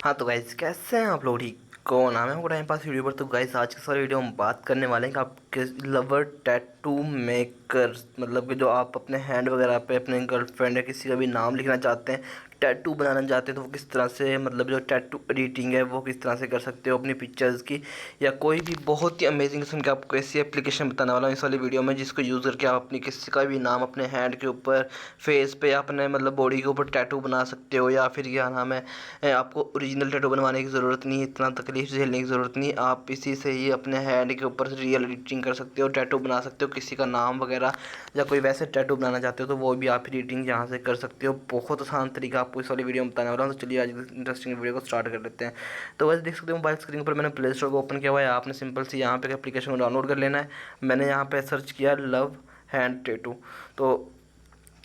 हाँ तो गाइस कैसे हैं आप लोग। ठीक कौन नाम है आपको टाइम पास वीडियो पर। तो गाइस आज के सारे वीडियो हम बात करने वाले हैं कि आपके लवर टैटू मेकर, मतलब कि जो आप अपने हैंड वगैरह पे अपने गर्लफ्रेंड या किसी का भी नाम लिखना चाहते हैं, टैटू बनाना चाहते हैं, तो वो किस तरह से, मतलब जो टैटू एडिटिंग है वो किस तरह से कर सकते हो अपनी पिक्चर्स की, या कोई भी बहुत ही अमेजिंग किस्म की आपको ऐसी एप्लीकेशन बताने वाला हूँ इस वाली वीडियो में, जिसको यूज़ करके आप अपनी किसी का भी नाम अपने हैंड के ऊपर, फेस पे या अपने मतलब बॉडी के ऊपर टैटू बना सकते हो। या फिर क्या नाम है, आपको ओरिजिनल टैटू बनवाने की ज़रूरत नहीं है, इतना तकलीफ झेलने की ज़रूरत नहीं। आप इसी से ही अपने हैंड के ऊपर रियल एडिटिंग कर सकते हो, टैटू बना सकते हो किसी का नाम वगैरह, या कोई वैसे टैटू बनाना चाहते हो तो वो भी आप एडिटिंग यहाँ से कर सकते हो। बहुत आसान तरीका आपको इस वाली वीडियो में बताने वाला हूँ। तो चलिए आज इंटरेस्टिंग वीडियो को स्टार्ट कर लेते हैं। तो वैसे देख सकते हो मोबाइल स्क्रीन पर मैंने प्ले स्टोर को ओपन किया हुआ है। आपने सिंपल सी यहाँ पे एप्लीकेशन को डाउनलोड कर लेना है। मैंने यहाँ पे सर्च किया लव हैंड टैटू, तो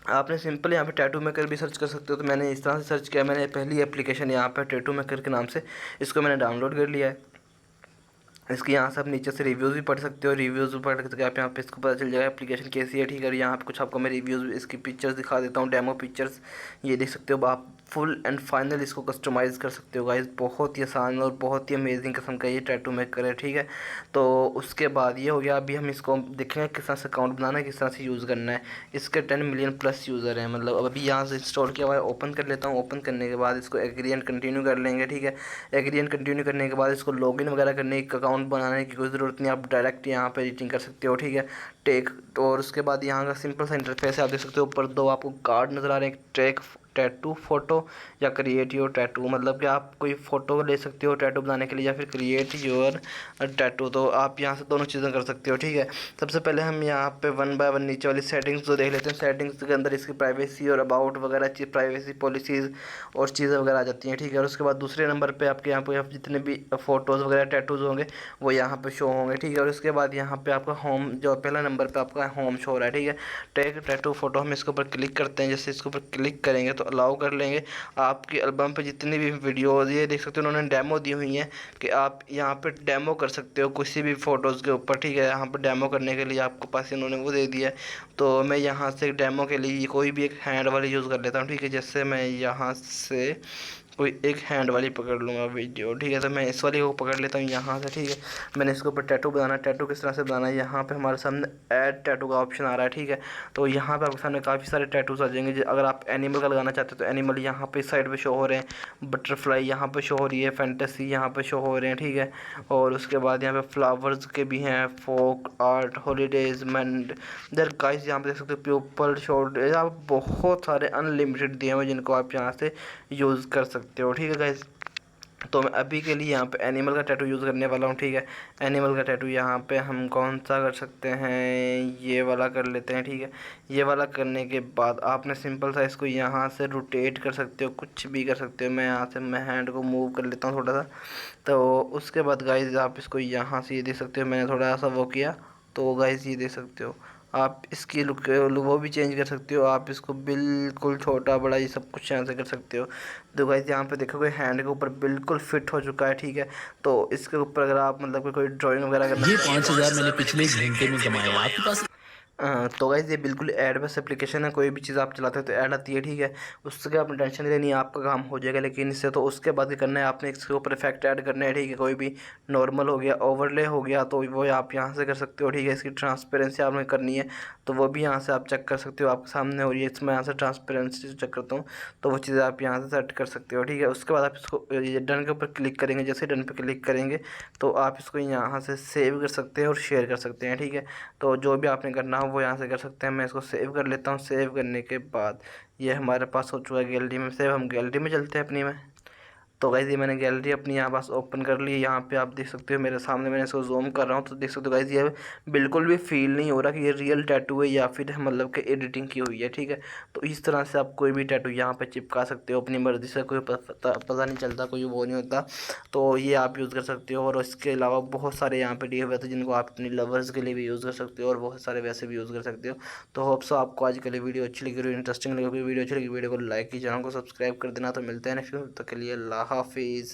आपने सिंपल यहाँ पे टैटू मेकर भी सर्च कर सकते हो। तो मैंने इस तरह से सर्च किया। मैंने पहली एप्लीकेशन यहाँ पे टैटू मेकर के नाम से, इसको मैंने डाउनलोड कर लिया है। इसके यहाँ से आप नीचे से रिव्यूज़ भी पढ़ सकते हो। रिव्यूज़ पढ़ के आप यहाँ पे इसको पता चल जाएगा एप्लीकेशन कैसी है, ठीक है। यहाँ पे कुछ आपको मैं रिव्यूज़, इसकी पिक्चर्स दिखा देता हूँ, डेमो पिक्चर्स ये देख सकते हो। आप फुल एंड फाइनल इसको कस्टमाइज़ कर सकते हो गाइस। बहुत ही आसान और बहुत ही अमेजिंग किस्म का ये टैटू मेकर है, ठीक है। तो उसके बाद ये हो गया। अभी हम इसको देखेंगे किस तरह से अकाउंट बनाना है, किस तरह से यूज़ करना है। इसके 10 मिलियन प्लस यूज़र हैं, मतलब अभी यहाँ से इंस्टॉल किया हुआ है। ओपन कर लेता हूँ। ओपन करने के बाद इसको एग्री एंड कंटिन्यू कर लेंगे, ठीक है। एग्री एंड कंटिन्यू करने के बाद इसको लॉगिन वगैरह करने का अकाउंट बनाने की कोई ज़रूरत नहीं, आप डायरेक्ट यहाँ पे एडिटिंग कर सकते हो, ठीक है। टेक, और उसके बाद यहाँ का सिंपल सा इंटरफेस है। आप देख सकते हो ऊपर दो आपको कार्ड नज़र आ रहे हैं, टेक टैटू फोटो या क्रिएट योर टैटू, मतलब कि आप कोई फ़ोटो ले सकते हो टैटू बनाने के लिए, या फिर क्रिएट योर टैटू। तो आप यहाँ से दोनों चीज़ें कर सकते हो, ठीक है। सबसे पहले हम यहाँ पे वन बाय वन नीचे वाली सेटिंग्स जो देख लेते हैं। सेटिंग्स के अंदर इसकी प्राइवेसी और अबाउट वगैरह चीज़, प्राइवेसी पॉलिसीज़ और चीज़ें वगैरह आ जाती हैं, ठीक है। और उसके बाद दूसरे नंबर पे आपके यहाँ पे आप जितने भी फ़ोटोज़ वगैरह टैटूज़ होंगे वो यहाँ पे शो होंगे, ठीक है। और उसके बाद यहाँ पे आपका होम, जो पहला नंबर पे आपका होम शो हो रहा है, ठीक है। टेक टैटू फोटो, हम इसके ऊपर क्लिक करते हैं। जैसे इसके ऊपर क्लिक करेंगे तो अलाउ कर लेंगे। आपके एल्बम पे जितनी भी वीडियोज़, ये देख सकते हो उन्होंने डेमो दी हुई हैं कि आप यहाँ पे डेमो कर सकते हो किसी भी फ़ोटोज़ के ऊपर, ठीक है। यहाँ पर डेमो करने के लिए आपको पास इन्होंने वो दे दिया है। तो मैं यहाँ से डेमो के लिए कोई भी एक हैंड वाली यूज़ कर लेता हूँ, ठीक है। जैसे मैं यहाँ से कोई एक हैंड वाली पकड़ लूँगा वीडियो, ठीक है। तो मैं इस वाली को पकड़ लेता हूँ यहाँ से, ठीक है। मैंने इसके ऊपर टैटू बनाना है। टैटू किस तरह से बनाना है, यहाँ पे हमारे सामने ऐड टैटू का ऑप्शन आ रहा है, ठीक है। तो यहाँ पे आपके सामने काफ़ी सारे टैटूज आ जाएंगे। अगर आप एनिमल का लगाना चाहते हो तो एनिमल यहाँ पे साइड पे शो हो रहे हैं, बटरफ्लाई यहाँ पे शो हो रही है, फैंटेसी यहाँ पे शो हो रहे हैं, ठीक है। और उसके बाद यहाँ पे फ्लावर्स के भी हैं, फोक आर्ट, हॉलीडेज, मैंड इधर गाइस यहाँ पे देख सकते हो प्यूपल शॉर्ट, यहाँ पे बहुत सारे अनलिमिटेड दिए हुए जिनको आप यहाँ से यूज़ कर सकते हो, ठीक है गाइस। तो मैं अभी के लिए यहाँ पे एनिमल का टैटू यूज़ करने वाला हूँ, ठीक है। एनिमल का टैटू यहाँ पे हम कौन सा कर सकते हैं, ये वाला कर लेते हैं, ठीक है। ये वाला करने के बाद आपने सिंपल सा इसको यहाँ से रोटेट कर सकते हो, कुछ भी कर सकते हो। मैं यहाँ से मैं हैंड को मूव कर लेता हूँ थोड़ा सा। तो उसके बाद गाइज आप इसको यहाँ से ये देख सकते हो, मैंने थोड़ा सा वो किया तो गाइज ये देख सकते हो। आप इसकी लुक वो भी चेंज कर सकते हो। आप इसको बिल्कुल छोटा बड़ा ये सब कुछ यहाँ से कर सकते हो। तो गाइस यहाँ पे देखोगे हैंड के ऊपर बिल्कुल फिट हो चुका है, ठीक है। तो इसके ऊपर अगर आप मतलब कि कोई ड्राइंग वगैरह करना, ये 5,000 मैंने पिछले 1 घंटे में कमाए। आपके पास तो गाइस ये बिल्कुल ऐड बेस एप्लीकेशन है। कोई भी चीज़ आप चलाते हो तो ऐड आती है, ठीक है। उससे आपने टेंशन नहीं लेनी है, आपका काम हो जाएगा। लेकिन इससे तो उसके बाद क्या करना है, आपने इसके ऊपर इफेक्ट ऐड करना है, ठीक है। कोई भी नॉर्मल हो गया, ओवरले हो गया, तो वो आप यहाँ से कर सकते हो, ठीक है। इसकी ट्रांसपेरेंसी आपने करनी है तो वो भी यहाँ से आप चेक कर सकते हो, आपके सामने हो रही है। इसमें यहाँ से ट्रांसपेरेंसी चेक करता हूँ तो वो चीज़ें आप यहाँ से सेट कर सकते हो, ठीक है। उसके बाद आप इसको ये डन के ऊपर क्लिक करेंगे। जैसे डन पे क्लिक करेंगे तो आप इसको यहाँ से सेव कर सकते हैं और शेयर कर सकते हैं, ठीक है। तो जो भी आपने करना हो वो यहाँ से कर सकते हैं। मैं इसको सेव कर लेता हूँ। सेव करने के बाद ये हमारे पास हो चुका है गैलरी में सेव। हम गैलरी में चलते हैं अपनी में। तो गाइज़ ये मैंने गैलरी अपनी यहाँ पास ओपन कर ली। यहाँ पे आप देख सकते हो मेरे सामने, मैंने इसको जूम कर रहा हूँ तो देख सकते हो गाइज़ ये बिल्कुल भी फील नहीं हो रहा कि ये रियल टैटू है या फिर मतलब कि एडिटिंग की हुई है, ठीक है। तो इस तरह से आप कोई भी टैटू यहाँ पे चिपका सकते हो अपनी मर्ज़ी से, कोई पता नहीं चलता, कोई वो नहीं होता। तो ये आप यूज़ कर सकते हो। और इसके अलावा बहुत सारे यहाँ पे दिए हुए थे जिनको आप अपनी लवर्स के लिए भी यूज़ कर सकते हो, और बहुत सारे वैसे भी यूज़ कर सकते हो। तो होप सो आपको आज के लिए वीडियो अच्छी लगी, इंटरेस्टिंग लगी। वीडियो अच्छी लगी वीडियो को लाइक की, चैनल को सब्सक्राइब कर देना। तो मिलते हैं नेक्स्ट वीडियो, तब तक के लिए अल्लाह हाफिज़।